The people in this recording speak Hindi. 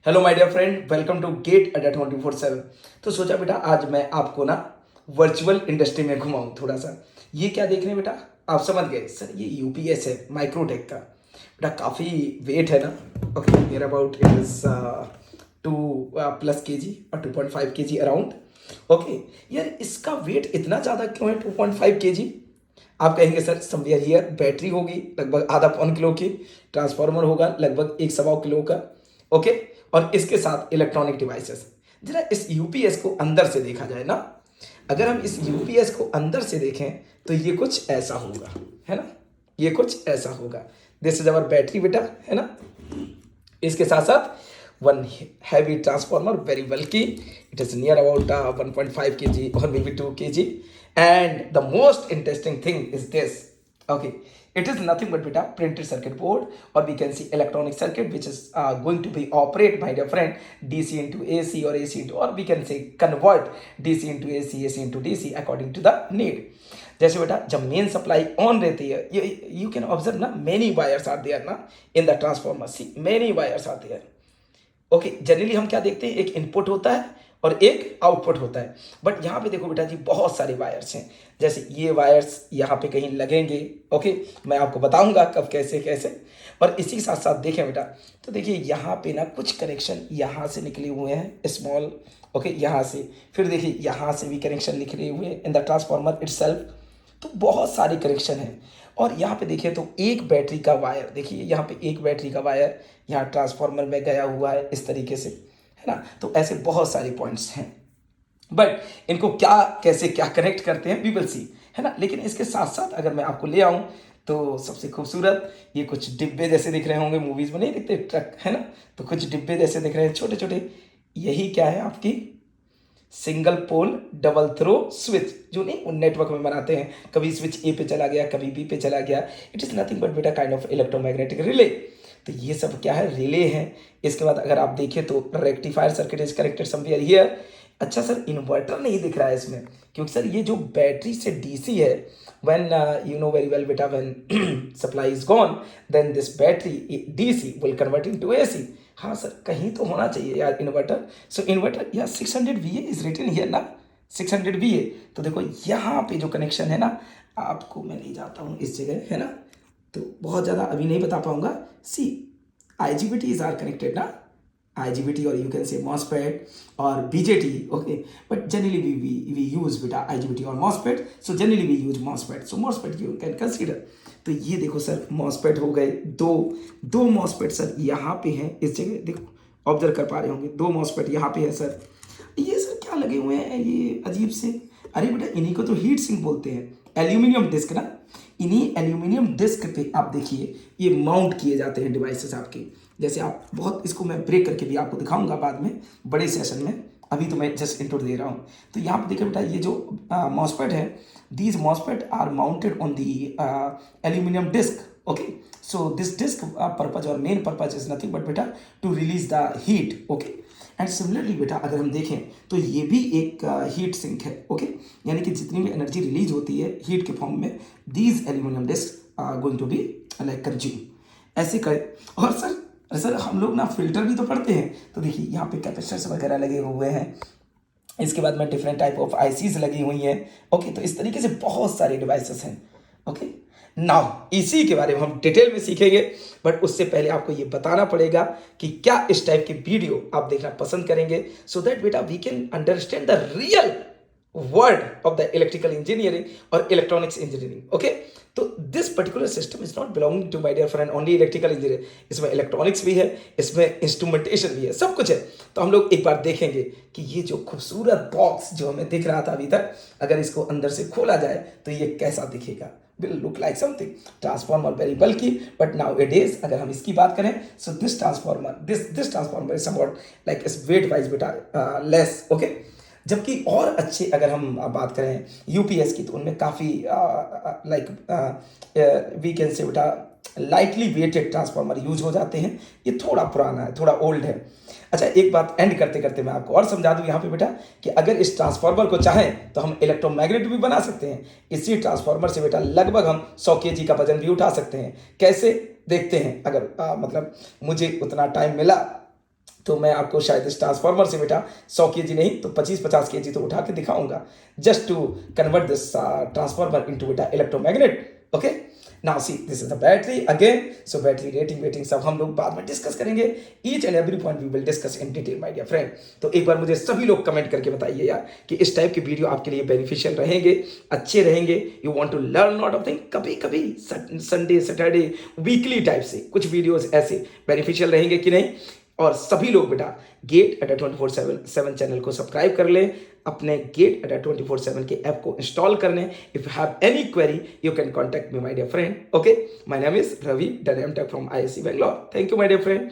Hello my dear friend, welcome to GATE Adda 24/7। तो सोचा बेटा आज मैं आपको ना वर्चुअल इंडस्ट्री में घुमाऊं थोड़ा सा। ये क्या देख रहे हैं बेटा, आप समझ गए सर, ये यूपीएस है माइक्रोटेक का। बेटा काफ़ी वेट है ना। Okay, near about it is 2+ kg और 2.5 kg अराउंड। ओके यार, इसका वेट इतना ज़्यादा क्यों है 2.5 kg? आप कहेंगे सर समवेयर हियर बैटरी होगी लगभग आधा पौन किलो की, ट्रांसफार्मर होगा लगभग 1 सवा किलो का। ओके, और इसके साथ इलेक्ट्रॉनिक डिवाइसेस। जरा इस यूपीएस को अंदर से देखा जाए ना। अगर हम इस यूपीएस को अंदर से देखें तो ये कुछ ऐसा होगा, है ना। ये कुछ ऐसा होगा। दिस इज अवर बैटरी बेटा, है ना। इसके साथ साथ वन हैवी ट्रांसफॉर्मर वेरी बल्कि, it is near about 1.5 kg or maybe 2 kg. And the most interesting thing is this. Okay, it is nothing but beta printed circuit board, or we can see electronic circuit which is going to be operate, my dear friend, DC into AC or AC into, or we can say convert DC into AC, AC into DC according to the need. जैसे बेटा जब मेन सप्लाई ऑन रहती है, यू कैन ऑब्जर्व ना, मेनी वायर्स आर देयर ना in the transformer. See many wires are there. Okay, generally हम क्या देखते हैं, एक इनपुट होता है और एक आउटपुट होता है। बट यहाँ पे देखो बेटा जी, बहुत सारे वायर्स हैं। जैसे ये वायर्स यहाँ पे कहीं लगेंगे। ओके, मैं आपको बताऊंगा कब कैसे कैसे। और इसी के साथ साथ देखें बेटा, तो देखिए यहाँ पे ना कुछ कनेक्शन यहाँ से निकले हुए हैं स्मॉल। ओके, यहाँ से फिर देखिए यहाँ से भी कनेक्शन निकले हुए हैं इन द ट्रांसफॉर्मर इटसेल्फ। तो बहुत सारे कनेक्शन हैं। और यहाँ पे देखिए तो एक बैटरी का वायर, देखिए यहाँ पे एक बैटरी का वायर यहाँ ट्रांसफार्मर में गया हुआ है इस तरीके से, है ना। तो ऐसे बहुत सारे पॉइंट्स हैं, बट इनको क्या कैसे क्या कनेक्ट करते हैं वी विल सी, है ना। लेकिन इसके साथ साथ अगर मैं आपको ले आऊँ तो सबसे खूबसूरत ये कुछ डिब्बे जैसे दिख रहे होंगे, मूवीज़ में नहीं दिखते ट्रक, है ना। तो कुछ डिब्बे जैसे दिख रहे हैं छोटे छोटे। यही क्या है आपकी single pole double throw switch, जो नहीं वो नेटवर्क में बनाते हैं, कभी स्विच ए पे चला गया कभी बी पे चला गया। इट इज़ नथिंग बट बेटा काइंड ऑफ इलेक्ट्रोमैग्नेटिक रिले। तो ये सब क्या है, रिले है। इसके बाद अगर आप देखें तो rectifier circuit is connected somewhere here. अच्छा सर, इन्वर्टर नहीं दिख रहा है इसमें, क्योंकि सर ये जो बैटरी से डीसी है, when you know very well beta, when supply is gone, then this battery DC will convert into AC. हाँ सर, कहीं तो होना चाहिए यार इन्वर्टर। सो इन्वर्टर या 600 VA इज रिटन हियर ना, 600 VA। तो देखो यहाँ पे जो कनेक्शन है ना, आपको मैं नहीं जाता हूँ इस जगह, है ना। तो बहुत ज़्यादा अभी नहीं बता पाऊंगा। सी IGBTs आर कनेक्टेड ना, IGBT or you can say MOSFET or BJT, okay, but generally we use beta IGBT or MOSFET, so generally we use MOSFET, so MOSFET you can consider। तो ये देखो सर MOSFET हो गए, दो MOSFET सर यहाँ पे हैं इस जगह, देखो ऑब्जर्व कर पा रहे होंगे, दो MOSFEट यहाँ पे है सर। ये सर क्या लगे हुए हैं ये अजीब से, अरे बेटा इन्हीं को तो हीट सिंक बोलते हैं, एल्यूमिनियम डिस्क ना। इन्हीं एल्यूमिनियम डिस्क पे आप देखिए ये माउंट किए जाते हैं डिवाइसेस आपके। जैसे आप बहुत, इसको मैं ब्रेक करके भी आपको दिखाऊंगा बाद में बड़े सेशन में, अभी तो मैं जस्ट इंट्रो दे रहा हूँ। तो यहाँ पे देखिए बेटा ये जो मॉसफेट है, these MOSFET are mounted on the aluminium disc. Okay, so this disc purpose और main purpose is nothing but बेटा to release the heat. Okay, and similarly बेटा अगर हम देखें तो ये भी एक हीट सिंक है। ओके, यानी कि जितनी भी एनर्जी रिलीज होती है हीट के फॉर्म में, these aluminium disc are going to be like consume, ऐसे कर। और सर हम लोग ना फिल्टर भी तो पढ़ते हैं, तो देखिए यहाँ पे कैपेसिटर्स वगैरह लगे हुए हैं। इसके बाद में डिफरेंट टाइप ऑफ आईसीज लगी हुई हैं। ओके, तो इस तरीके से बहुत सारे डिवाइसेस हैं। ओके, नाउ इसी के बारे में हम डिटेल में सीखेंगे, बट उससे पहले आपको ये बताना पड़ेगा कि क्या इस टाइप की वीडियो आप देखना पसंद करेंगे, सो दैट बेटा we can understand the real world of the electrical engineering और इलेक्ट्रॉनिक्स इंजीनियरिंग। ओके, तो this particular system is not belonging to my dear friend only electrical engineer, इसमें इलेक्ट्रॉनिक्स भी है, इसमें इंस्ट्रूमेंटेशन भी है, सब कुछ है। तो हम लोग एक बार देखेंगे कि ये जो खूबसूरत बॉक्स जो हमें दिख रहा था अभी तक, अगर इसको अंदर से खोला जाए तो ये कैसा दिखेगा। will look like something transformer very bulky, but nowadays अगर हम इसकी बात करें, so this transformer is somewhat like is weight wise beta less। okay, जबकि और अच्छे अगर हम बात करें यूपीएस की, तो उनमें काफ़ी लाइक वी कैन से बेटा लाइटली वेटेड ट्रांसफार्मर यूज हो जाते हैं। ये थोड़ा पुराना है, थोड़ा ओल्ड है। अच्छा, एक बात एंड करते करते मैं आपको और समझा दूं यहाँ पे बेटा, कि अगर इस ट्रांसफार्मर को चाहें तो हम इलेक्ट्रोमैग्नेट भी बना सकते हैं। इसी ट्रांसफार्मर से बेटा लगभग हम 100 kg का वजन भी उठा सकते हैं। कैसे देखते हैं, अगर मतलब मुझे उतना टाइम मिला तो मैं आपको शायद इस ट्रांसफार्मर से बेटा 100 केजी नहीं तो 25-50 केजी तो उठा के दिखाऊंगा, just to convert this transformer into बेटा electromagnet. Okay, now see this is the battery again. So battery rating वेटिंग सब हम लोग बाद में डिस्कस करेंगे, each and every point we will discuss in detail my dear friend. तो एक बार मुझे सभी लोग कमेंट करके बताइए यार कि इस टाइप के वीडियो आपके लिए बेनिफिशियल रहेंगे, अच्छे रहेंगे, you want to learn lot of thing. कभी कभी संडे सैटरडे वीकली टाइप से कुछ वीडियोस ऐसे बेनिफिशियल रहेंगे कि नहीं। और सभी लोग बेटा गेट अड्डा 24/7 चैनल को सब्सक्राइब कर लें, अपने गेट अड्डा 24/7 के ऐप को इंस्टॉल कर लें। If you have any query you can contact me my dear friend. Okay, my name is Ravi done M tech from IISc Bangalore। Thank you my dear friend.